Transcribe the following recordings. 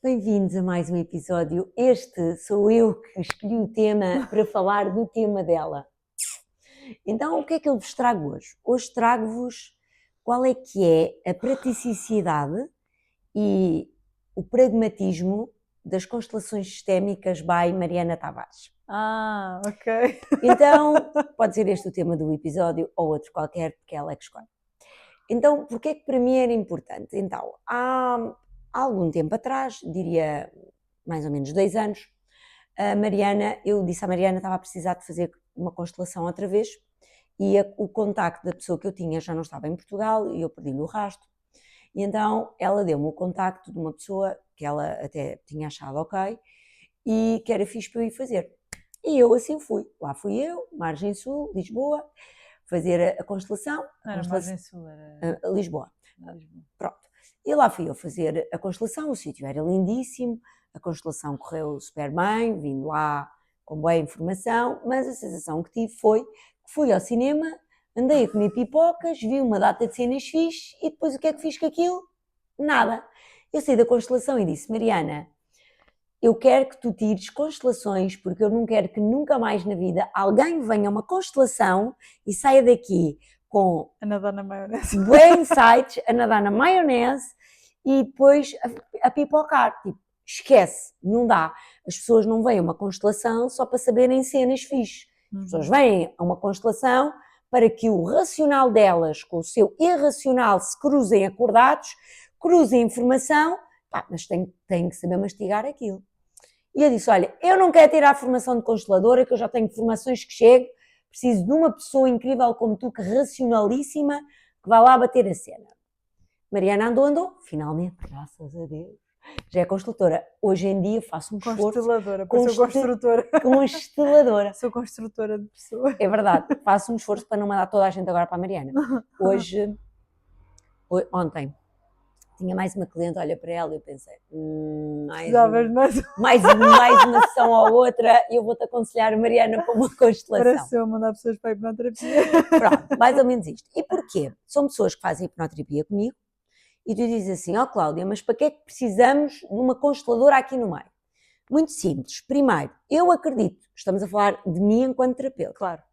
Bem-vindos a mais um episódio. Este sou eu que escolhi o tema para falar do tema dela. Então, o que é que eu vos trago hoje? Hoje trago-vos qual é que é a praticidade e o pragmatismo das constelações sistémicas by Mariana Tavares. Ok. Então, pode ser este o tema do episódio ou outro qualquer, porque ela é que escolhe. Então, porquê é que para mim era importante? Então, há algum tempo atrás, diria mais ou menos 2 anos, eu disse à Mariana que estava a precisar de fazer uma constelação outra vez e o contacto da pessoa que eu tinha já não estava em Portugal e eu perdi-lhe o rastro. E então ela deu-me o contacto de uma pessoa que ela até tinha achado ok e que era fixe para eu ir fazer. E eu assim fui. Lá fui eu, Margem Sul, Lisboa, fazer a constelação. Não era Margem Sul, era Lisboa. Lisboa. Pronto. E lá fui eu fazer a constelação, o sítio era lindíssimo, a constelação correu super bem, vim lá com boa informação, mas a sensação que tive foi que fui ao cinema, andei a comer pipocas, vi uma data de cenas fixe e depois o que é que fiz com aquilo? Nada. Eu saí da constelação e disse, Mariana, eu quero que tu tires constelações porque eu não quero que nunca mais na vida alguém venha a uma constelação e saia daqui com a nadar na maionese, bem insights, a nadar na maionese e depois a pipocar. Tipo, esquece, não dá. As pessoas não vêm a uma constelação só para saberem cenas fixes. As pessoas vêm a uma constelação para que o racional delas com o seu irracional se cruzem acordados, cruzem informação, mas têm que saber mastigar aquilo. E eu disse, olha, eu não quero tirar a formação de consteladora, que eu já tenho formações que chego, preciso de uma pessoa incrível como tu, que racionalíssima, que vá lá bater a cena. Mariana andou, finalmente, graças a Deus, já é consteladora. Hoje em dia faço um esforço... Consteladora, sou construtora. Consteladora. Sou construtora de pessoas. É verdade, faço um esforço para não mandar toda a gente agora para a Mariana. Ontem, tinha mais uma cliente, olha para ela e eu pensei, mais uma sessão ou outra, eu vou-te aconselhar a Mariana para uma constelação. Parece eu mandar pessoas para a hipnoterapia. Pronto, mais ou menos isto. E porquê? São pessoas que fazem hipnoterapia comigo e tu dizes assim, Cláudia, mas para que é que precisamos de uma consteladora aqui no meio? Muito simples. Primeiro, eu acredito, estamos a falar de mim enquanto terapeuta. Claro.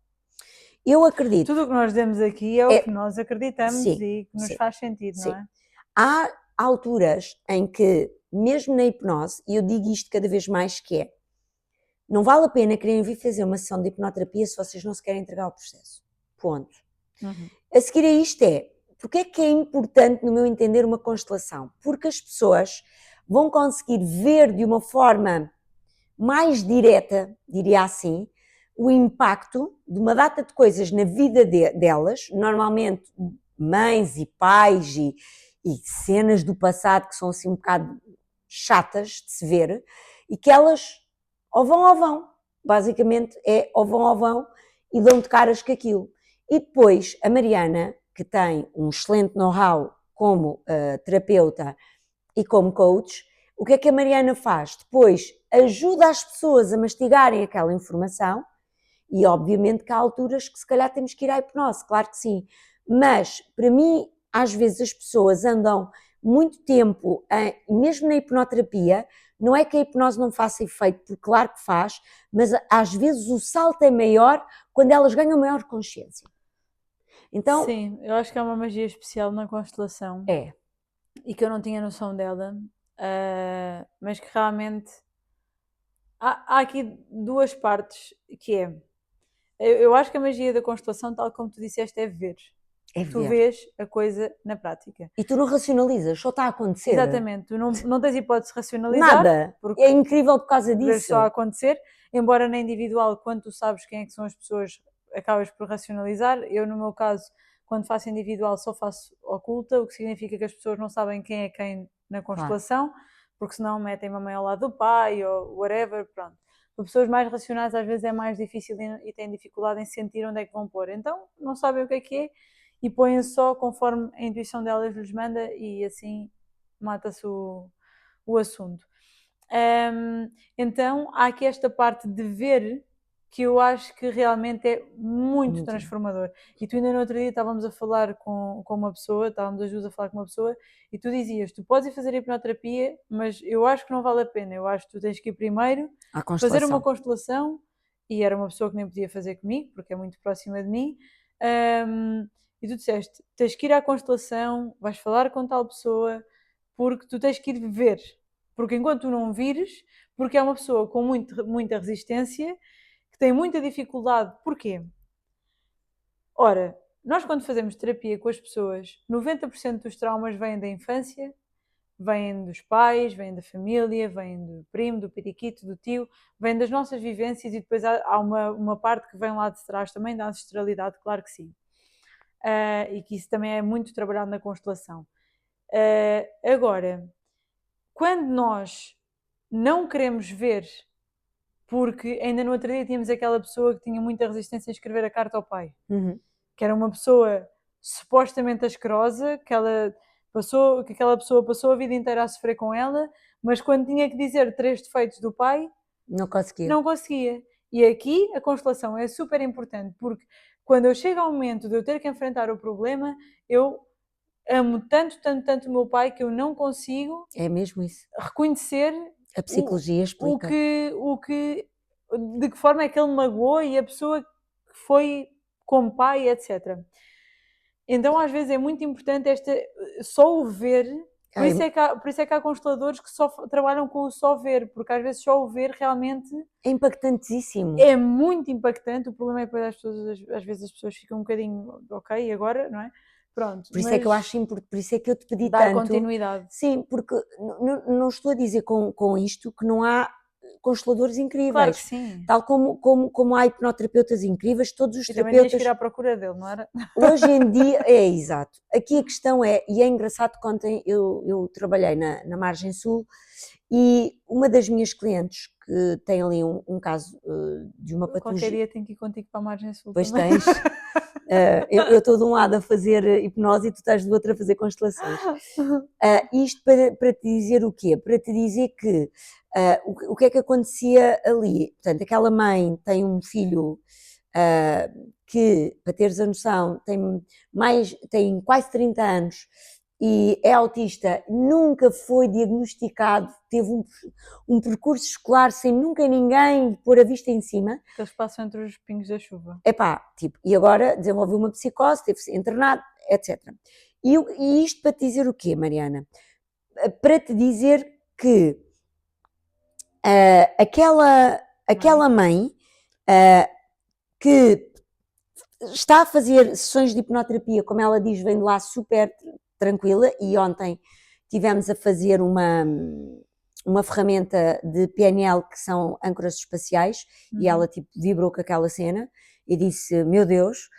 Eu acredito. Tudo o que nós demos aqui é o que nós acreditamos e que nos faz sentido, não é? Há alturas em que, mesmo na hipnose, e eu digo isto cada vez mais, que é, não vale a pena quererem vir fazer uma sessão de hipnoterapia se vocês não se querem entregar ao processo. Ponto. A seguir a isto porque é importante, no meu entender, uma constelação? Porque as pessoas vão conseguir ver de uma forma mais direta, diria assim, o impacto de uma data de coisas na vida delas, normalmente mães e pais e cenas do passado que são assim um bocado chatas de se ver, e que elas ou vão, basicamente ou vão e dão de caras com aquilo. E depois a Mariana, que tem um excelente know-how como terapeuta e como coach, o que é que a Mariana faz? Depois ajuda as pessoas a mastigarem aquela informação e obviamente que há alturas que se calhar temos que ir à hipnose, claro que sim, mas para mim às vezes as pessoas andam muito tempo, mesmo na hipnoterapia, não é que a hipnose não faça efeito, porque claro que faz, mas às vezes o salto é maior quando elas ganham maior consciência. Então, sim, eu acho que há uma magia especial na constelação. É. E que eu não tinha noção dela, mas que realmente há aqui duas partes, que é, eu acho que a magia da constelação, tal como tu disseste, é ver. Tu vês a coisa na prática. E tu não racionalizas, só está a acontecer. Exatamente, tu não tens hipótese de racionalizar. Nada, porque é incrível por causa disso. Vês só a acontecer, embora na individual, quando tu sabes quem é que são as pessoas, acabas por racionalizar. Eu, no meu caso, quando faço individual, só faço oculta, o que significa que as pessoas não sabem quem é quem na constelação, porque senão metem a mãe ao lado do pai ou whatever, pronto. Para pessoas mais racionais às vezes é mais difícil e têm dificuldade em sentir onde é que vão pôr. Então não sabem o que é e põem só conforme a intuição delas lhes manda e assim mata-se o assunto. Então há aqui esta parte de ver que eu acho que realmente é muito Muito. transformador. E tu ainda no outro dia estávamos a falar com uma pessoa, estávamos as duas a falar com uma pessoa, e tu dizias, tu podes ir fazer hipnoterapia, mas eu acho que não vale a pena, eu acho que tu tens que ir primeiro À fazer uma constelação. constelação, e era uma pessoa que nem podia fazer comigo, porque é muito próxima de mim, e tu disseste, tens que ir à constelação, vais falar com tal pessoa, porque tu tens que ir ver, porque enquanto tu não vires, porque é uma pessoa com muita resistência, que tem muita dificuldade. Porquê? Ora, nós quando fazemos terapia com as pessoas, 90% dos traumas vêm da infância, vêm dos pais, vêm da família, vêm do primo, do periquito, do tio, vêm das nossas vivências e depois há uma parte que vem lá de trás também da ancestralidade, claro que sim. E que isso também é muito trabalhado na constelação. Agora, quando nós não queremos ver, porque ainda no outro dia tínhamos aquela pessoa que tinha muita resistência em escrever a carta ao pai, que era uma pessoa supostamente asquerosa, que aquela pessoa passou a vida inteira a sofrer com ela, mas quando tinha que dizer 3 defeitos do pai, Não conseguia. não conseguia. E aqui a constelação é super importante, porque quando eu chego ao momento de eu ter que enfrentar o problema, eu amo tanto, tanto, tanto o meu pai que eu não consigo É mesmo isso. reconhecer A psicologia explica. de que forma é que ele me magoou e a pessoa que foi como pai, etc. Então às vezes é muito importante só o ver, por isso é que há consteladores que só trabalham com o só ver, porque às vezes só o ver realmente É impactantíssimo. é muito impactante. O problema é que às vezes as pessoas ficam um bocadinho, ok, agora, não é? Pronto, Por isso é que eu acho importante, por isso é que eu te pedi dar tanto. continuidade. Sim, porque não estou a dizer com isto que não há consteladores incríveis. Claro que sim. Tal como há hipnoterapeutas incríveis, todos os E também tens que terapeutas. ir à procura dele, não era? Hoje em dia, é exato. Aqui a questão é, e é engraçado que ontem eu trabalhei na Margem Sul e uma das minhas clientes que tem ali um caso de uma Qualquer patologia. dia tenho que ir contigo para a Margem Sul Pois também. tens. Eu estou de um lado a fazer hipnose e tu estás do outro a fazer constelações. Isto para te dizer o quê? Para te dizer que o que é que acontecia ali? Portanto, aquela mãe tem um filho que, para teres a noção, tem quase 30 anos e é autista, nunca foi diagnosticado, teve um percurso escolar sem nunca ninguém pôr a vista em cima. Que eles passam entre os pingos da chuva. E agora desenvolveu uma psicose, teve-se internado, etc. E isto para te dizer o quê, Mariana? Para te dizer que aquela mãe que está a fazer sessões de hipnoterapia, como ela diz, vem de lá super tranquila, e ontem tivemos a fazer uma ferramenta de PNL que são âncoras espaciais, e ela tipo vibrou com aquela cena e disse, meu Deus,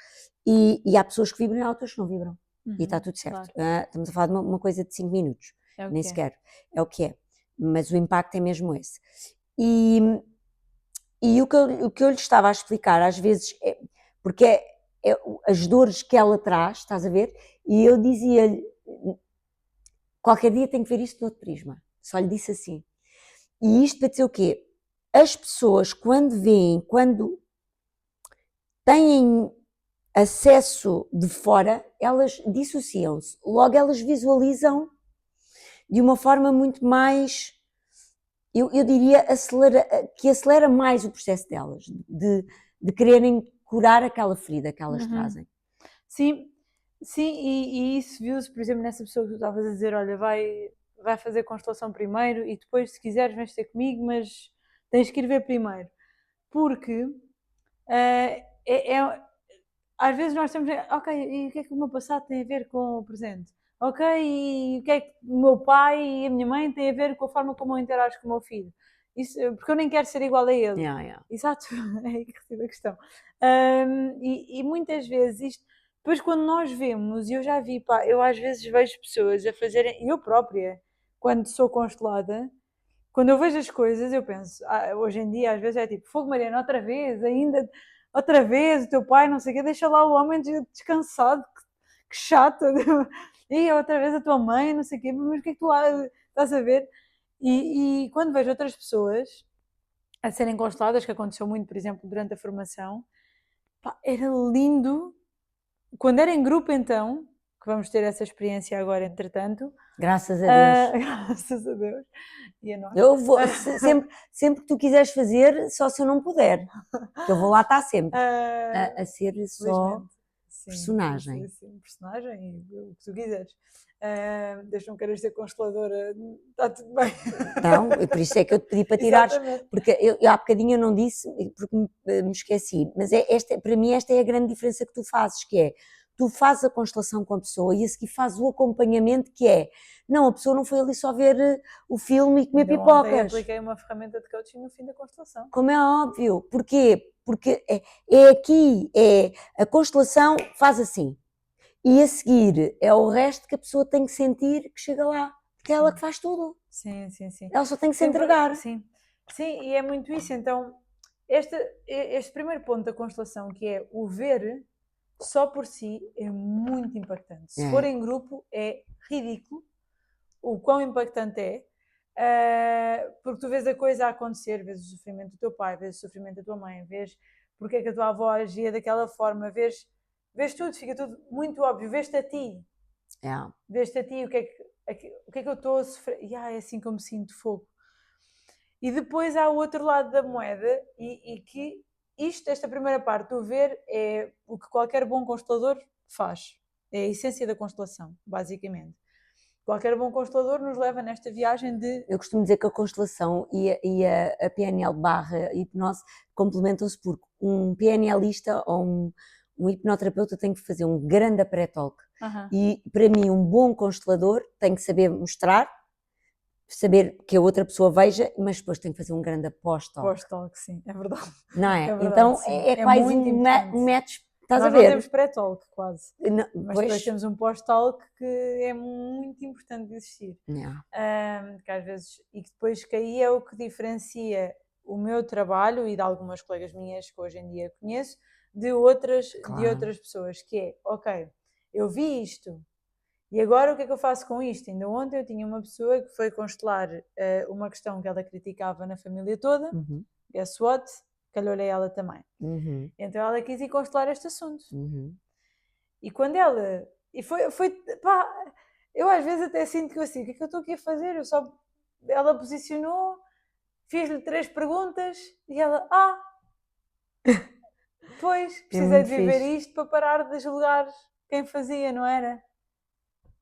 e há pessoas que vibram e há outras que não vibram, e está tudo certo. Claro. Estamos a falar de uma coisa de 5 minutos, nem sequer, é o que é, mas o impacto é mesmo esse. E o que eu lhe estava a explicar às vezes, porque é as dores que ela traz, estás a ver, e eu dizia-lhe, qualquer dia tenho que ver isto de outro prisma, só lhe disse assim. E isto para dizer o quê? As pessoas quando têm acesso de fora, elas dissociam-se, logo elas visualizam de uma forma muito mais, eu diria, que acelera mais o processo delas, de quererem curar aquela ferida que elas trazem. Sim, e isso viu-se, por exemplo, nessa pessoa que tu estavas a dizer, olha, vai fazer constelação primeiro e depois, se quiseres, vens ter comigo, mas tens que ir ver primeiro. Porque às vezes nós temos, ok, e o que é que o meu passado tem a ver com o presente? Ok, e o que é que o meu pai e a minha mãe têm a ver com a forma como eu interajo com o meu filho? Isso, porque eu nem quero ser igual a ele. Yeah. Exato, é aí que reside a questão. E muitas vezes isto, depois quando nós vemos, e eu já vi, pá, eu às vezes vejo pessoas a fazerem, eu própria, quando sou constelada, quando eu vejo as coisas, eu penso, hoje em dia às vezes é tipo, fogo Mariana, outra vez, o teu pai, não sei o quê, deixa lá o homem descansado, que chato, e outra vez a tua mãe, não sei o quê, mas o que é que tu estás a ver? E quando vejo outras pessoas, a serem consteladas, que aconteceu muito, por exemplo, durante a formação. Pá, era lindo. Quando era em grupo, então, que vamos ter essa experiência agora, entretanto. Graças a Deus. Graças a Deus. E a nós. Eu vou, sempre que tu quiseres fazer, só se eu não puder. Que eu vou lá estar sempre. A ser só Felizmente. Sim, personagem. sim, personagem e o que tu quiseres. Deixa-me querer ser consteladora, está tudo bem. Não, por isso é que eu te pedi para tirares, Exatamente. porque eu há bocadinho eu não disse, porque me esqueci, mas para mim esta é a grande diferença que tu fazes, que é, tu fazes a constelação com a pessoa e a seguir fazes o acompanhamento, que é, não, a pessoa não foi ali só ver o filme e comer Ainda ontem pipocas. apliquei uma ferramenta de coaching no fim da constelação. Como é óbvio, porquê? Porque a constelação faz assim, e a seguir é o resto que a pessoa tem que sentir que chega lá, porque é ela que faz tudo. Sim. Ela só tem que se entregar. Sim, e é muito isso. Então, este primeiro ponto da constelação, que é o ver, só por si, é muito impactante. Se for em grupo, é ridículo o quão impactante é, porque tu vês a coisa a acontecer, vês o sofrimento do teu pai, vês o sofrimento da tua mãe, vês porque é que a tua avó agia daquela forma, vês tudo, fica tudo muito óbvio, vês-te a ti. Vês-te a ti, o que é que eu estou a sofrer? É assim que eu me sinto, fogo. E depois há o outro lado da moeda, e que esta primeira parte do ver, é o que qualquer bom constelador faz. É a essência da constelação, basicamente. Qualquer bom constelador nos leva nesta viagem de... Eu costumo dizer que a constelação e a PNL barra hipnose complementam-se, porque um PNLista ou um hipnoterapeuta tem que fazer um grande pré-talk. E para mim um bom constelador tem que saber mostrar, saber que a outra pessoa veja, mas depois tem que fazer um grande pós-talk. Pós-talk, sim, é verdade. Não é? É verdade, então sim. É quase um match. Estás Nós a ver? não temos pré-talk quase, não, mas depois temos um pós-talk que é muito importante de existir. Que às vezes, e que depois que aí é o que diferencia o meu trabalho e de algumas colegas minhas que hoje em dia conheço de outras pessoas, que é, ok, eu vi isto, e agora o que é que eu faço com isto? Ainda ontem eu tinha uma pessoa que foi constelar uma questão que ela criticava na família toda, guess what? Calhou-lhe ela também. Então ela quis ir constelar este assunto. E quando ela... E foi pá, eu às vezes até sinto que eu assim, o que é que eu estou aqui a fazer? Ela posicionou, fiz-lhe 3 perguntas e ela, pois, precisei de viver isto para parar de julgar quem fazia, não era?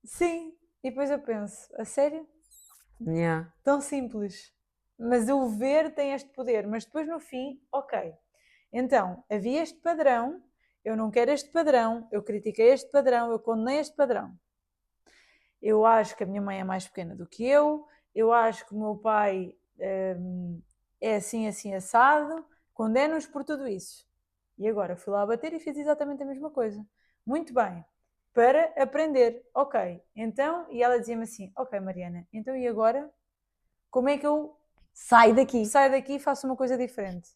Sim. E depois eu penso, a sério? Tão simples. Mas o ver tem este poder. Mas depois no fim, ok. Então, havia este padrão, eu não quero este padrão, eu critiquei este padrão, eu condenei este padrão. Eu acho que a minha mãe é mais pequena do que eu acho que o meu pai é assim, assim, assado, condeno-os por tudo isso. E agora fui lá bater e fiz exatamente a mesma coisa. Muito bem, para aprender. Ok, então, e ela dizia-me assim, ok Mariana, então e agora? Como é que eu saio daqui e faço uma coisa diferente?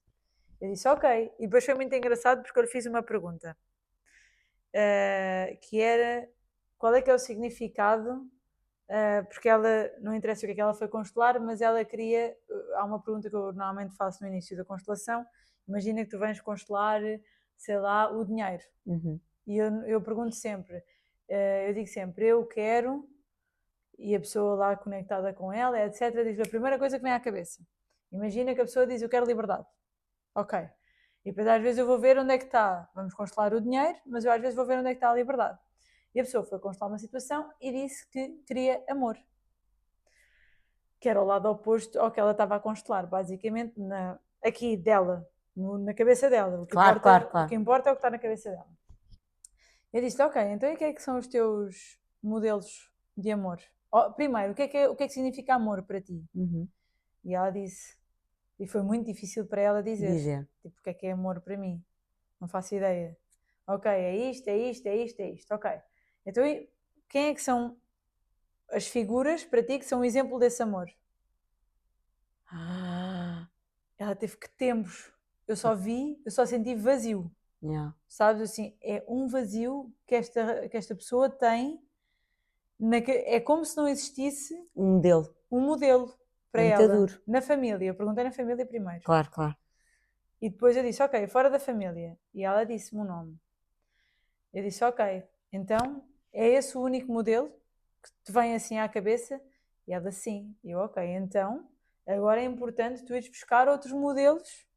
Eu disse, ok. E depois foi muito engraçado porque eu lhe fiz uma pergunta. Que era, qual é que é o significado? Porque ela, não interessa o que é que ela foi constelar, mas ela queria... Há uma pergunta que eu normalmente faço no início da constelação. Imagina que tu vens constelar, sei lá, o dinheiro. E eu pergunto sempre, eu digo sempre, eu quero... E a pessoa lá conectada com ela, etc., diz a primeira coisa que vem à cabeça. Imagina que a pessoa diz, eu quero liberdade. Ok. E depois às vezes eu vou ver onde é que está, vamos constelar o dinheiro, mas eu às vezes vou ver onde é que está a liberdade. E a pessoa foi constelar uma situação e disse que queria amor. Que era o lado oposto ao que ela estava a constelar, basicamente aqui dela, na cabeça dela. O que importa é o que está na cabeça dela. Eu disse, ok, então e o que é que são os teus modelos de amor? Primeiro, o que é que significa amor para ti? E ela disse, e foi muito difícil para ela dizer. Tipo, o que é amor para mim? Não faço ideia. Ok, é isto, é isto, é isto, é isto. Ok. Então, quem é que são as figuras para ti que são um exemplo desse amor? Ela teve que tempos. Eu só senti vazio. Sabes, assim, é um vazio que esta pessoa tem. É como se não existisse um modelo. para É muito ela, duro. na família. Eu perguntei na família primeiro. Claro, claro. E depois eu disse, ok, fora da família. E ela disse-me o nome. Eu disse, ok, então é esse o único modelo que te vem assim à cabeça? E ela, sim. E eu, ok, então agora é importante tu ires buscar outros modelos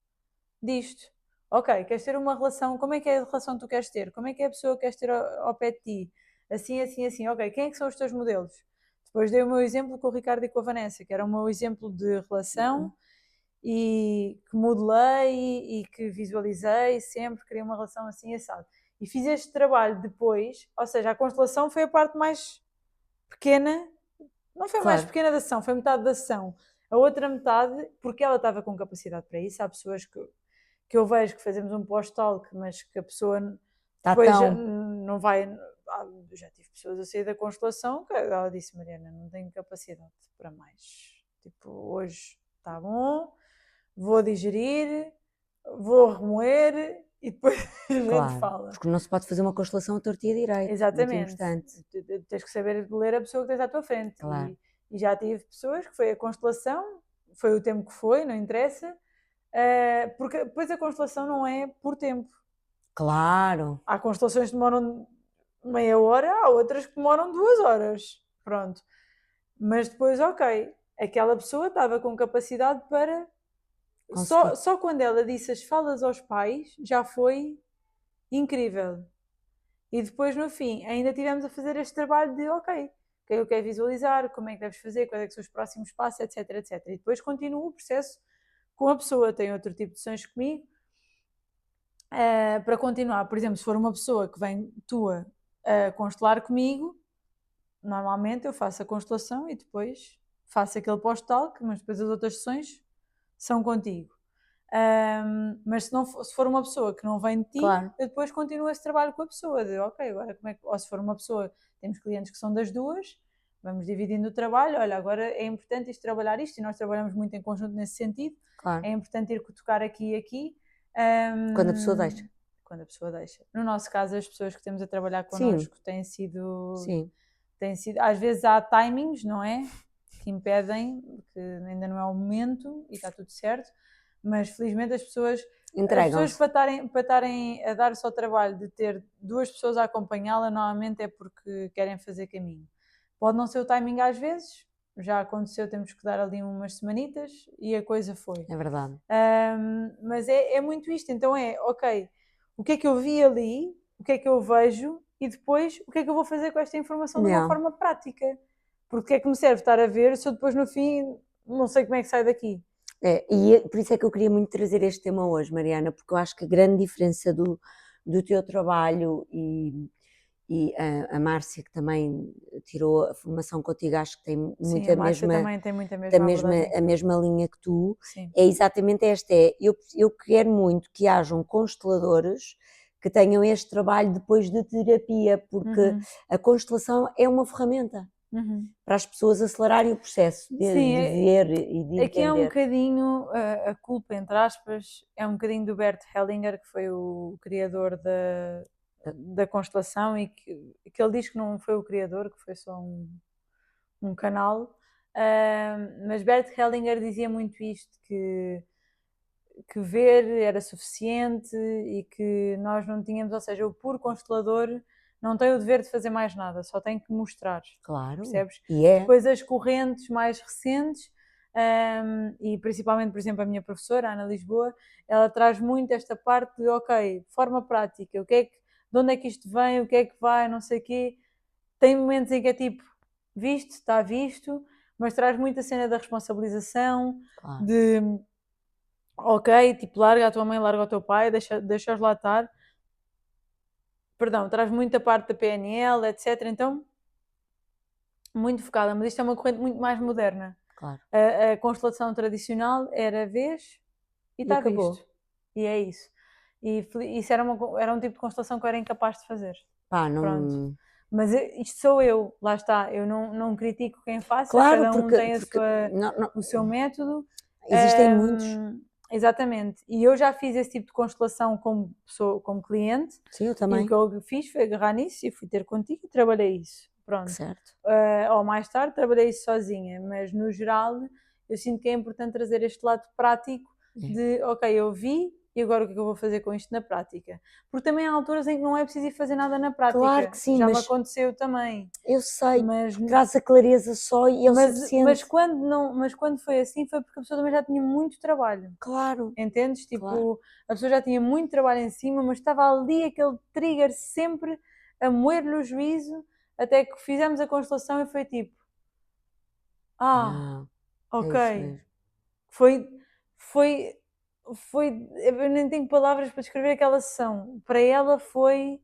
disto. Ok, queres ter uma relação, como é que é a relação que tu queres ter? Como é que é a pessoa que queres ter ao pé de ti? Assim, assim, assim. Ok, quem é que são os teus modelos? Depois dei o meu exemplo com o Ricardo e com a Vanessa, que era o meu exemplo de relação e que modelei e que visualizei sempre, queria uma relação assim assado. E fiz este trabalho depois, ou seja, a constelação foi a parte mais pequena, não foi a mais Claro. pequena da sessão, foi metade da sessão. A outra metade, porque ela estava com capacidade para isso, há pessoas que eu vejo que fazemos um post-talk, mas que a pessoa Tá depois tão. não vai. Já tive pessoas a sair da constelação que ela disse, Mariana, não tenho capacidade para mais. Tipo, hoje está bom, vou digerir, vou remoer e depois a gente Claro. fala. Porque não se pode fazer uma constelação à torta e à direita. Muito Exatamente. importante. Tens que saber ler a pessoa que tens à tua frente. Claro. E já tive pessoas que foi a constelação, foi o tempo que foi, não interessa, porque depois a constelação não é por tempo. Claro. Há constelações que demoram meia hora, há outras que demoram 2 horas. Pronto. Mas depois, ok, aquela pessoa estava com capacidade para. Conseguir. Só quando ela disse as falas aos pais já foi incrível. E depois, no fim, ainda tivemos a fazer este trabalho de, ok, o que é que eu quero visualizar, como é que deves fazer, quais é que são os próximos passos, etc, etc. E depois continua o processo com a pessoa. Tem outro tipo de sessões comigo para continuar. Por exemplo, se for uma pessoa que vem tua a constelar comigo, normalmente eu faço a constelação e depois faço aquele post-talk, mas depois as outras sessões são contigo. Mas se for uma pessoa que não vem de ti, Claro. eu depois continuo esse trabalho com a pessoa, de ok, agora como é que. Ou se for uma pessoa, temos clientes que são das duas, vamos dividindo o trabalho, olha, agora é importante isto trabalhar isto, e nós trabalhamos muito em conjunto nesse sentido, Claro. é importante ir tocar aqui e aqui. Quando a pessoa deixa. Quando a pessoa deixa. No nosso caso, as pessoas que temos a trabalhar Sim. connosco têm sido. Sim. Às vezes há timings, não é? Que impedem, que ainda não é o momento e está tudo certo, mas felizmente as pessoas Entregam-se. para estarem a dar-se ao trabalho de ter duas pessoas a acompanhá-la, normalmente é porque querem fazer caminho. Pode não ser o timing às vezes, já aconteceu, temos que dar ali umas semanitas e a coisa foi. É verdade. Mas é muito isto, então ok, o que é que eu vi ali, o que é que eu vejo e depois o que é que eu vou fazer com esta informação de uma Não. forma prática. Porque o que é que me serve estar a ver se eu depois no fim não sei como é que sai daqui. E por isso é que eu queria muito trazer este tema hoje, Mariana, porque eu acho que a grande diferença do teu trabalho e a Márcia, que também tirou a formação contigo, acho que tem muito Sim, a Márcia também tem muito a a mesma linha que tu. Sim. É exatamente esta, eu quero muito que hajam consteladores que tenham este trabalho depois de terapia, porque a constelação é uma ferramenta para as pessoas acelerarem o processo de ver e de Aqui é um entender. bocadinho a culpa, entre aspas, é um bocadinho do Bert Hellinger, que foi o criador da constelação e que ele diz que não foi o criador, que foi só um canal, mas Bert Hellinger dizia muito isto, que ver era suficiente e que nós não tínhamos, ou seja, o puro constelador não tem o dever de fazer mais nada, só tem que mostrar. Claro. Percebes? E é. Depois as correntes mais recentes, e principalmente, por exemplo, a minha professora, a Ana Lisboa, ela traz muito esta parte de, ok, forma prática, de onde é que isto vem, o que é que vai, não sei o quê. Tem momentos em que é tipo, visto, está visto, mas traz muito a cena da responsabilização, Claro. de ok, tipo, larga a tua mãe, larga o teu pai, deixa-os lá estar. Perdão, traz muita parte da PNL, etc. Então, muito focada, mas isto é uma corrente muito mais moderna. Claro. A constelação tradicional era vez e está visto. E é isso. E isso era um tipo de constelação que eu era incapaz de fazer. Pá, não... Pronto. Mas isto sou eu, lá está. Eu não critico quem faça, Claro, cada um tem o seu não. método. Existem muitos. Exatamente. E eu já fiz esse tipo de constelação como cliente. Sim, eu E também. o que eu fiz foi agarrar nisso e fui ter contigo e trabalhei isso. Pronto. Certo. Ou mais tarde trabalhei isso sozinha, mas no geral eu sinto que é importante trazer este lado prático de, ok, eu vi e agora o que é que eu vou fazer com isto na prática? Porque também há alturas em que não é preciso ir fazer nada na prática. Claro que sim, já me mas aconteceu também. eu sei, Mas, traz a clareza só e é o suficiente. mas quando foi assim foi porque a pessoa também já tinha muito trabalho. Claro, Entendes? Tipo, claro. a pessoa já tinha muito trabalho em cima, mas estava ali aquele trigger sempre a moer-lhe o juízo, até que fizemos a constelação e foi tipo, Ah, é ok. isso mesmo. Foi, eu nem tenho palavras para descrever aquela sessão. Para ela foi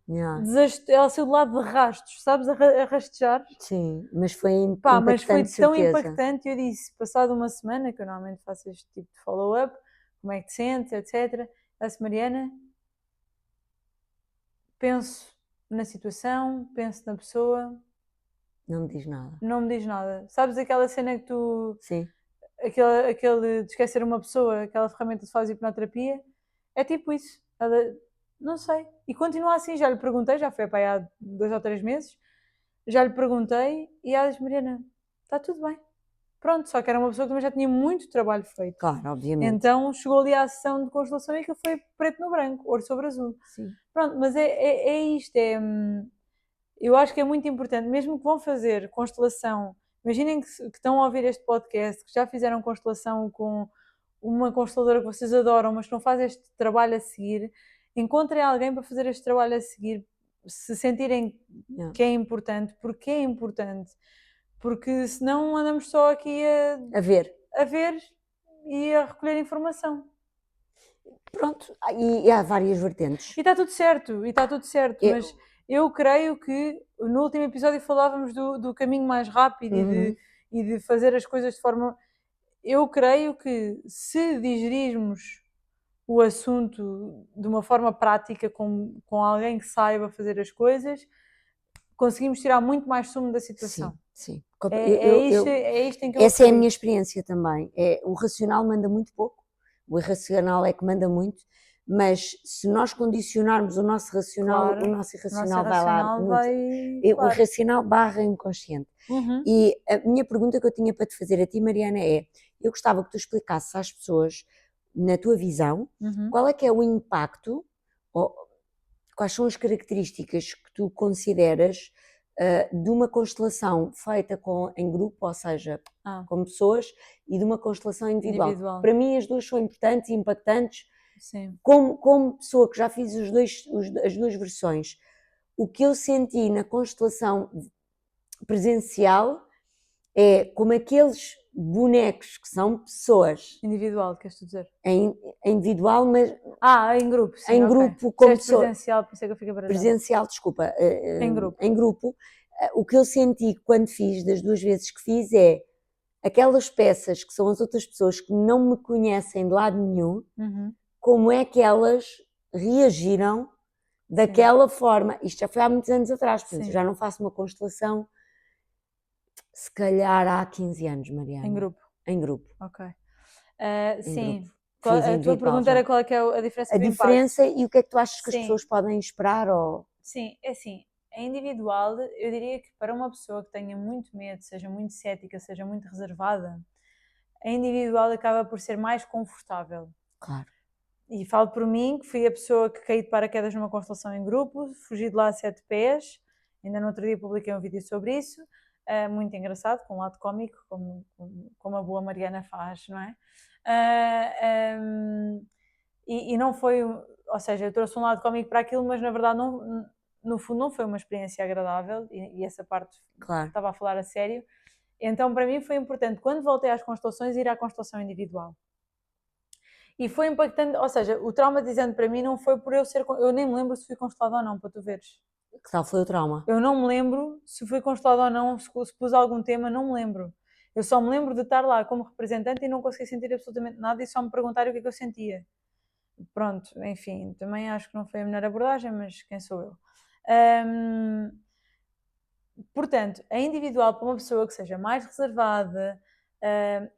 Yeah. ela saiu do lado de rastos, sabes, a rastejar. Sim, mas foi Pá, mas foi impactante, tão certeza. impactante, eu disse, passado uma semana, que eu normalmente faço este tipo de follow-up, como é que te sentes, etc. Eu disse, Mariana, penso na situação, penso na pessoa, Não me diz nada. não me diz nada. Sabes aquela cena que tu, Sim, aquele de esquecer uma pessoa, aquela ferramenta que se faz hipnoterapia? É tipo isso. Ela, não sei. E continua assim, já lhe perguntei, já foi para aí há 2 ou 3 meses, já lhe perguntei e ela disse, Mariana, está tudo bem. Pronto, só que era uma pessoa que também já tinha muito trabalho feito. claro, obviamente. Então chegou ali à sessão de constelação e aquilo foi preto no branco, ouro sobre azul. Sim. Pronto, mas é isto, eu acho que é muito importante, mesmo que vão fazer constelação, imaginem que estão a ouvir este podcast, que já fizeram constelação com uma consteladora que vocês adoram, mas que não faz este trabalho a seguir, encontrem alguém para fazer este trabalho a seguir, se sentirem Yeah. que é importante, porque é importante, porque senão andamos só aqui A ver. a ver e a recolher informação. Pronto, e há várias vertentes. E está tudo certo, mas eu creio que no último episódio falávamos do caminho mais rápido e de fazer as coisas de forma. Eu creio que se digerirmos o assunto de uma forma prática, com alguém que saiba fazer as coisas, conseguimos tirar muito mais sumo da situação. Sim. É isto em que eu essa é a acredito. minha experiência também. O racional manda muito pouco, o irracional é que manda muito, mas se nós condicionarmos o nosso racional, Claro, o nosso irracional nosso vai lá racional muito. vai. O Claro. racional barra inconsciente. Uhum. E a minha pergunta que eu tinha para te fazer a ti, Mariana, é: eu gostava que tu explicasses às pessoas, na tua visão, qual é que é o impacto, ou quais são as características que tu consideras de uma constelação feita em grupo, ou seja, com pessoas, e de uma constelação individual. Para mim as duas são importantes e impactantes. Sim. Como pessoa que já fiz as duas versões, o que eu senti na constelação presencial é como aqueles bonecos que são pessoas. Individual, queres tu dizer? Em individual, mas em grupo, sim. em grupo, como pessoa. Presencial, por isso é que eu fico baralhada. Presencial, desculpa. Em grupo. Em grupo. O que eu senti quando fiz, das duas vezes que fiz, é aquelas peças que são as outras pessoas que não me conhecem de lado nenhum, como é que elas reagiram daquela forma. Isto já foi há muitos anos atrás, portanto, eu já não faço uma constelação, se calhar há 15 anos, Mariana. Em grupo. Em grupo. Ok. Em Sim. grupo. A tua pergunta era qual é que é a diferença A do diferença impacto. e o que é que tu achas que as Sim. pessoas podem esperar? Ou... Sim, é assim, a individual, eu diria que para uma pessoa que tenha muito medo, seja muito cética, seja muito reservada, a individual acaba por ser mais confortável. Claro. E falo por mim, que fui a pessoa que caí de paraquedas numa constelação em grupo, fugi de lá a 7 pés, ainda no outro dia publiquei um vídeo sobre isso, muito engraçado, com um lado cómico, como a boa Mariana faz, não é? E não foi, ou seja, eu trouxe um lado cómico para aquilo, mas na verdade no fundo não foi uma experiência agradável, e essa parte estava a falar a sério. Então para mim foi importante, quando voltei às constelações, ir à constelação individual. E foi impactante, ou seja, o traumatizante para mim não foi por eu nem me lembro se fui constelada ou não, para tu veres. Que tal foi o trauma? Eu não me lembro se fui constelada ou não, se pus algum tema, não me lembro. Eu só me lembro de estar lá como representante e não consegui sentir absolutamente nada e só me perguntar o que é que eu sentia. Pronto, enfim, também acho que não foi a melhor abordagem, mas quem sou eu? Portanto, a individual para uma pessoa que seja mais reservada,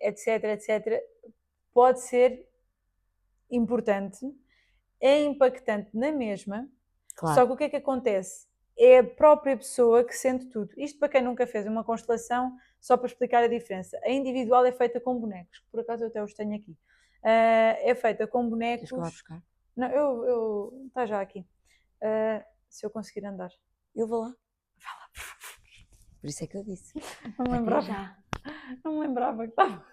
etc, pode ser importante, é impactante na mesma, só que o que é que acontece? é a própria pessoa que sente tudo. Isto para quem nunca fez uma constelação, só para explicar a diferença. A individual é feita com bonecos, que por acaso eu até os tenho aqui. É feita com bonecos. Queres que eu vá buscar? Não, está já aqui. Se eu conseguir andar. Eu vou lá. Por isso é que eu disse. Não me Até lembrava. já. Não me lembrava que estava.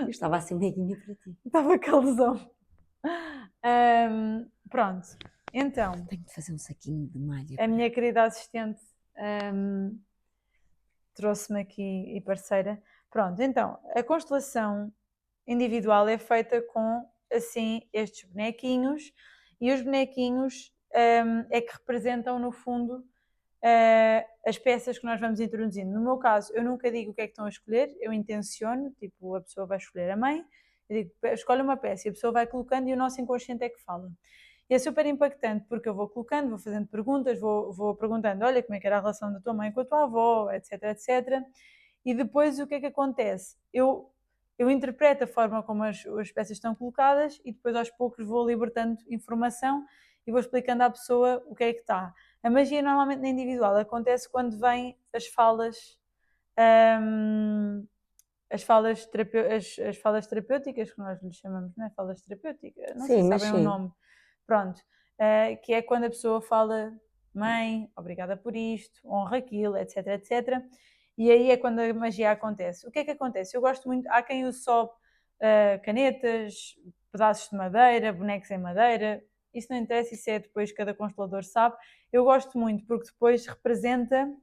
Eu estava assim meiguinha para ti. Estava calzão. Pronto. Então, Tenho de fazer um saquinho de malha. a minha querida assistente trouxe-me aqui e parceira. Pronto, então, a constelação individual é feita com, assim, estes bonequinhos, e os bonequinhos é que representam, no fundo, as peças que nós vamos introduzindo. No meu caso, eu nunca digo o que é que estão a escolher, eu intenciono, tipo, a pessoa vai escolher a mãe, eu digo, escolhe uma peça, e a pessoa vai colocando e o nosso inconsciente é que fala. E é super impactante porque eu vou colocando, vou fazendo perguntas, vou perguntando, olha, como é que era a relação da tua mãe com a tua avó, etc, etc. E depois o que é que acontece? Eu interpreto a forma como as peças estão colocadas e depois aos poucos vou libertando informação e vou explicando à pessoa o que é que está. A magia normalmente na individual acontece quando vêm as falas, as falas terapêuticas, que nós lhes chamamos, não é? Falas terapêuticas, não sei Sim, se mas sabem o sim. nome. Pronto, que é quando a pessoa fala, mãe, obrigada por isto, honra aquilo, etc, etc. E aí é quando a magia acontece. O que é que acontece? Eu gosto muito, há quem use só canetas, pedaços de madeira, bonecos em madeira, isso não interessa, isso é depois cada constelador sabe. Eu gosto muito porque depois representa,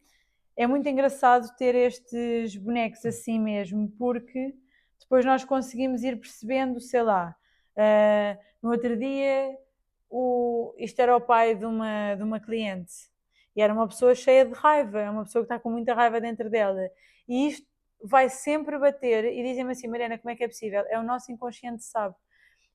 é muito engraçado ter estes bonecos assim mesmo, porque depois nós conseguimos ir percebendo, sei lá, no outro dia isto era o pai de uma cliente e era uma pessoa cheia de raiva, é uma pessoa que está com muita raiva dentro dela e isto vai sempre bater e dizem-me assim, Mariana, como é que é possível? É o nosso inconsciente sabe.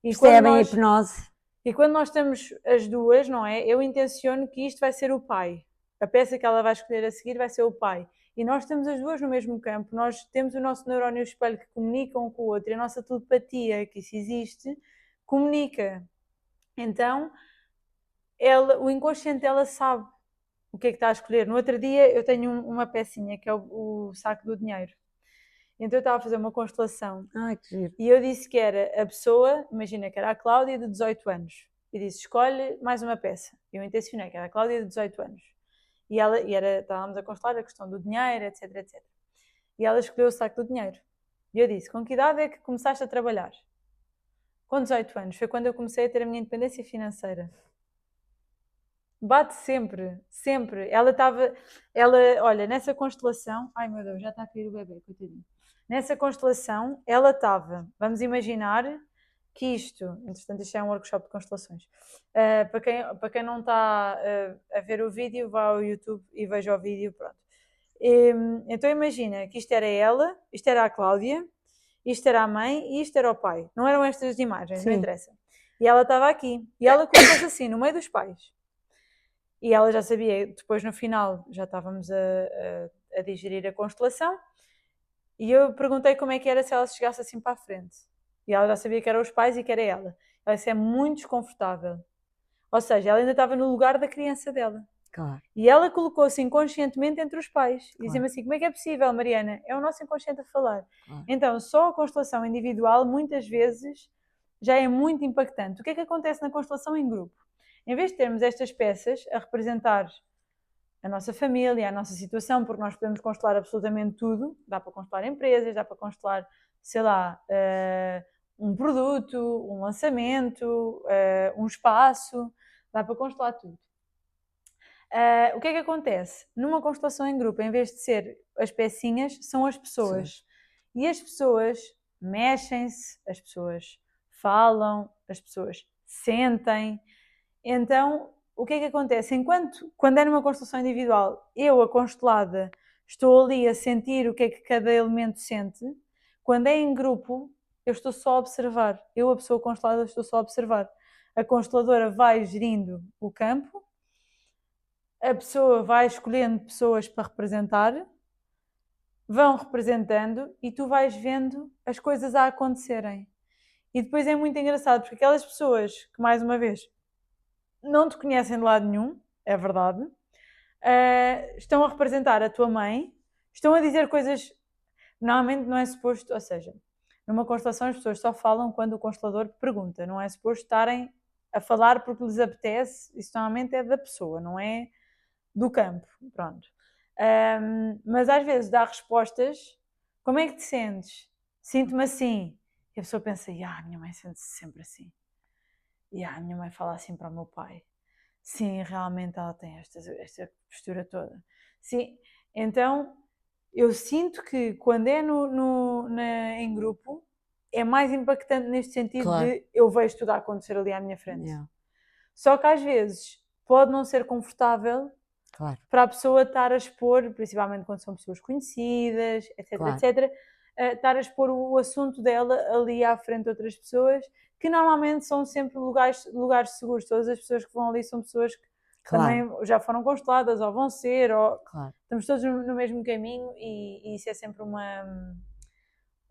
Percebem a hipnose? E quando nós estamos as duas, não é? Eu intenciono que isto vai ser o pai. A peça que ela vai escolher a seguir vai ser o pai. E nós estamos as duas no mesmo campo, nós temos o nosso neurónio espelho que comunica um com o outro, e a nossa telepatia, que isso existe, comunica. Então, o inconsciente dela sabe o que é que está a escolher. No outro dia eu tenho uma pecinha que é o saco do dinheiro. Então eu estava a fazer uma constelação. Ai, que giro. E eu disse que era a pessoa, imagina que era a Cláudia de 18 anos. E disse, escolhe mais uma peça. Eu intencionei que era a Cláudia de 18 anos. Estávamos a constelar a questão do dinheiro, etc, etc. E ela escolheu o saco do dinheiro. E eu disse, com que idade é que começaste a trabalhar? Com 18 anos. Foi quando eu comecei a ter a minha independência financeira. Bate sempre, sempre. Olha, nessa constelação, ai meu Deus, já está a cair o bebê, coitadinho. Nessa constelação, ela estava, vamos imaginar que isto, entretanto isto é um workshop de constelações, para quem não está a ver o vídeo, vá ao YouTube e veja o vídeo, pronto. Então imagina que isto era ela, isto era a Cláudia, isto era a mãe e isto era o pai. Não eram estas imagens, Sim. não interessa. E ela estava aqui, e ela colocou-se assim, no meio dos pais. E ela já sabia, depois no final já estávamos a digerir a constelação e eu perguntei como é que era se ela chegasse assim para a frente. E ela já sabia que eram os pais e que era ela. Ela disse, é muito desconfortável. Ou seja, ela ainda estava no lugar da criança dela. Claro. E ela colocou-se inconscientemente entre os pais. E Claro. dizia-me assim, como é que é possível, Mariana? É o nosso inconsciente a falar. Claro. Então, só a constelação individual, muitas vezes, já é muito impactante. O que é que acontece na constelação em grupo? Em vez de termos estas peças a representar a nossa família, a nossa situação, porque nós podemos constelar absolutamente tudo, dá para constelar empresas, dá para constelar, sei lá, um produto, um lançamento, um espaço, dá para constelar tudo. O que é que acontece? Numa constelação em grupo, em vez de ser as pecinhas, são as pessoas. E as pessoas mexem-se, as pessoas falam, as pessoas sentem. Então, o que é que acontece? Quando é numa constelação individual, eu, a constelada, estou ali a sentir o que é que cada elemento sente. Quando é em grupo, eu estou só a observar. Eu, a pessoa constelada, estou só a observar. A consteladora vai gerindo o campo, a pessoa vai escolhendo pessoas para representar, vão representando e tu vais vendo as coisas a acontecerem. E depois é muito engraçado, porque aquelas pessoas que, mais uma vez, não te conhecem de lado nenhum, é verdade, estão a representar a tua mãe, estão a dizer coisas, normalmente não é suposto, ou seja, numa constelação as pessoas só falam quando o constelador pergunta, não é suposto estarem a falar porque lhes apetece, isso normalmente é da pessoa, não é do campo, pronto. Mas às vezes dá respostas, como é que te sentes? Sinto-me assim. E a pessoa pensa, a minha mãe sente-se sempre assim. A minha mãe fala assim para o meu pai. Sim, realmente ela tem esta postura toda. Sim, então eu sinto que quando é em grupo é mais impactante neste sentido Claro. de eu vejo tudo a acontecer ali à minha frente. Yeah. Só que às vezes pode não ser confortável Claro. para a pessoa estar a expor, principalmente quando são pessoas conhecidas, etc, Claro. etc, estar a expor o assunto dela ali à frente de outras pessoas, que normalmente são sempre lugares seguros. Todas as pessoas que vão ali são pessoas que Claro. também já foram consteladas ou vão ser, ou Claro. estamos todos no mesmo caminho e isso é sempre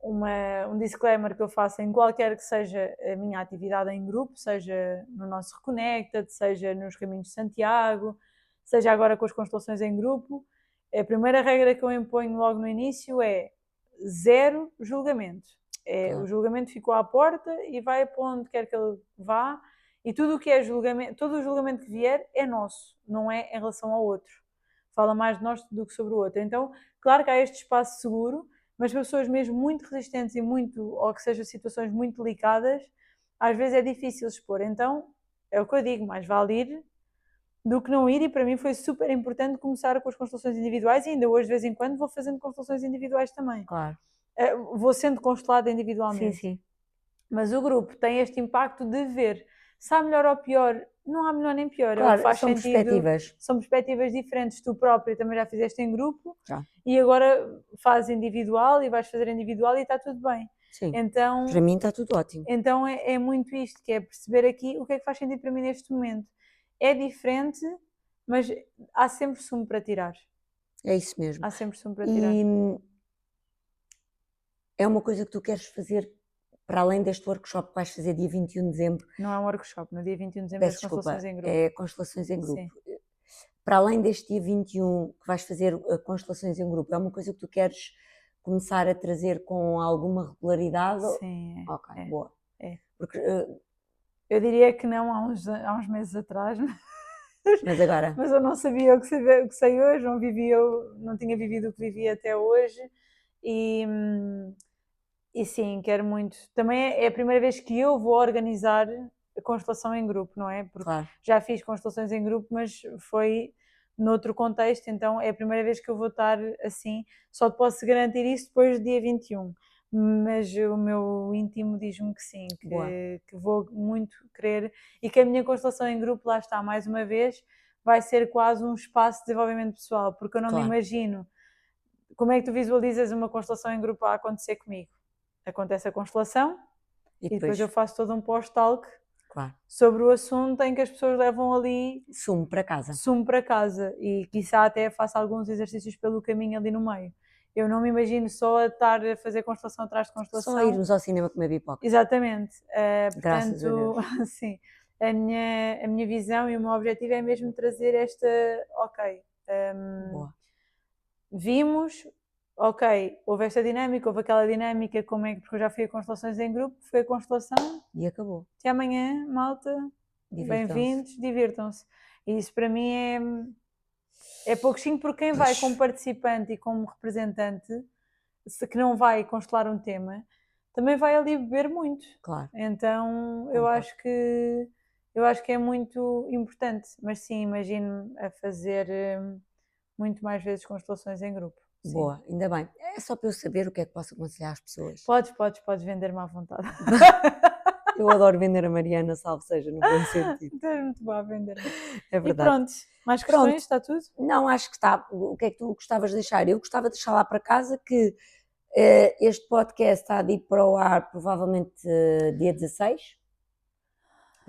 um disclaimer que eu faço em qualquer que seja a minha atividade em grupo, seja no nosso Reconnected, seja nos Caminhos de Santiago, seja agora com as constelações em grupo. A primeira regra que eu imponho logo no início é zero julgamento. Claro. O julgamento ficou à porta e vai para onde quer que ele vá, e tudo o que é julgamento, todo o julgamento que vier é nosso, não é em relação ao outro. Fala mais de nós do que sobre o outro. Então, claro que há este espaço seguro, mas para pessoas mesmo muito resistentes e ou que sejam situações muito delicadas, às vezes é difícil expor. Então, é o que eu digo, mais vale ir do que não ir, e para mim foi super importante começar com as constelações individuais, e ainda hoje de vez em quando vou fazendo constelações individuais também. Claro. Vou sendo constelada individualmente. Sim, sim. Mas o grupo tem este impacto de ver se há melhor ou pior. Não há melhor nem pior, é o que Claro, faz são sentido. perspectivas. São perspectivas diferentes. Tu próprio também já fizeste em grupo Já. e agora fazes individual e vais fazer individual e está tudo bem. Sim. Então, Para mim está tudo ótimo. então é muito isto, que é perceber aqui o que é que faz sentido para mim neste momento. É diferente, mas há sempre sumo para tirar. É isso mesmo. Há sempre sumo para tirar. E é uma coisa que tu queres fazer para além deste workshop que vais fazer dia 21 de dezembro. Não é um workshop, no dia 21 de dezembro Peço as desculpa, constelações em grupo. é constelações em grupo. Sim. Para além deste dia 21 que vais fazer constelações em grupo, é uma coisa que tu queres começar a trazer com alguma regularidade? Sim, é. Ok, boa. É. Porque, eu diria que não há uns meses atrás, mas agora? mas eu não sabia o que sei hoje, não tinha vivido o que vivi até hoje, e sim, quero muito. Também é a primeira vez que eu vou organizar a constelação em grupo, não é? Porque Claro. já fiz constelações em grupo, mas foi noutro contexto, então é a primeira vez que eu vou estar assim. Só te posso garantir isso depois do dia 21. Mas o meu íntimo diz-me que sim, que vou muito querer, e que a minha constelação em grupo, lá está, mais uma vez, vai ser quase um espaço de desenvolvimento pessoal, porque eu não me imagino. Como é que tu visualizas uma constelação em grupo a acontecer comigo? Acontece a constelação e depois eu faço todo um post-talk sobre o assunto, em que as pessoas levam ali sumo para casa e quiçá até faço alguns exercícios pelo caminho ali no meio. Eu não me imagino só a estar a fazer constelação atrás de constelação. Só irmos ao cinema comer pipoca. Exatamente. Graças a Deus. Sim, a minha visão e o meu objetivo é mesmo trazer esta, vimos, houve esta dinâmica, houve aquela dinâmica, porque eu já fui a constelações em grupo, foi a constelação e acabou. Até amanhã, malta, bem-vindos, divirtam-se. E isso para mim é pouquinho, porque quem vai como participante e como representante, que não vai constelar um tema, também vai ali beber muito. Claro. Então eu acho que é muito importante, mas sim, imagino a fazer muito mais vezes constelações em grupo. Sim. Boa, ainda bem. É só para eu saber o que é que posso aconselhar às pessoas. Podes vender-me à vontade. Eu adoro vender a Mariana, salve seja, no bom sentido. É muito bom a vender. É verdade. E pronto, mais questões, está tudo? Não, acho que está. O que é que tu gostavas de deixar? Eu gostava de deixar lá para casa que este podcast está de ir para o ar provavelmente dia 16.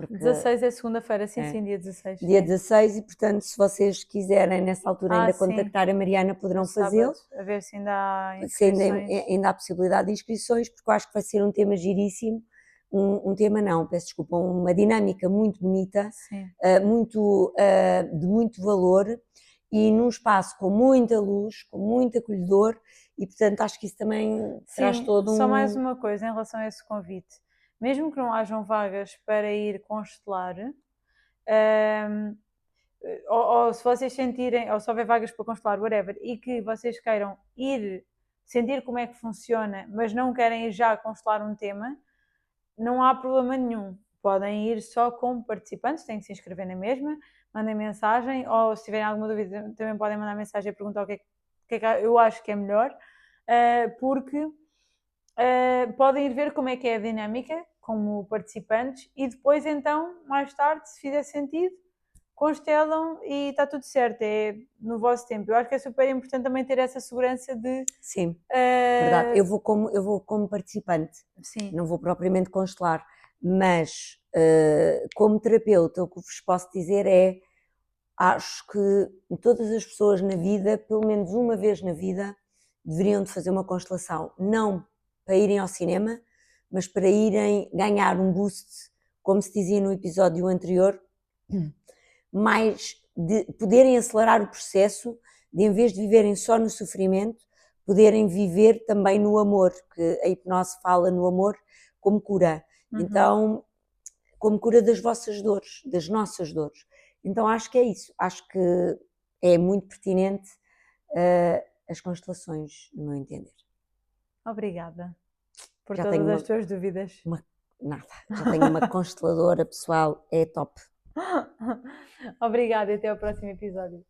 16 é segunda-feira, sim, dia 16. Dia 16, e portanto, se vocês quiserem nessa altura ainda contactar a Mariana, poderão fazê-lo. A ver se ainda há inscrições. Se ainda há possibilidade de inscrições, porque eu acho que vai ser um tema giríssimo. Uma dinâmica muito bonita, de muito valor, e num espaço com muita luz, com muito acolhedor, e portanto acho que isso também traz Sim, todo só mais um... uma coisa em relação a esse convite. Mesmo que não hajam vagas para ir constelar, ahm, ou se vocês sentirem, ou se houver vagas para constelar, whatever, e que vocês queiram ir sentir como é que funciona, mas não querem ir já constelar um tema, não há problema nenhum. Podem ir só como participantes, têm que se inscrever na mesma, mandem mensagem, ou se tiverem alguma dúvida também podem mandar mensagem e perguntar o que é que eu acho que é melhor, porque podem ir ver como é que é a dinâmica como participantes e depois então, mais tarde, se fizer sentido, constelam e está tudo certo, é no vosso tempo. Eu acho que é super importante também ter essa segurança de... Sim, verdade. Eu vou como participante, Sim. não vou propriamente constelar, mas como terapeuta o que vos posso dizer é, acho que todas as pessoas na vida, pelo menos uma vez na vida, deveriam de fazer uma constelação, não para irem ao cinema, mas para irem ganhar um boost, como se dizia no episódio anterior, mais de poderem acelerar o processo, de em vez de viverem só no sofrimento, poderem viver também no amor, que a hipnose fala no amor como cura. Então, como cura das vossas dores, das nossas dores. Então acho que é isso, acho que é muito pertinente as constelações, no meu entender. Obrigada por Já todas tenho as tuas dúvidas. já tenho uma consteladora pessoal, é top. Obrigada e até ao próximo episódio.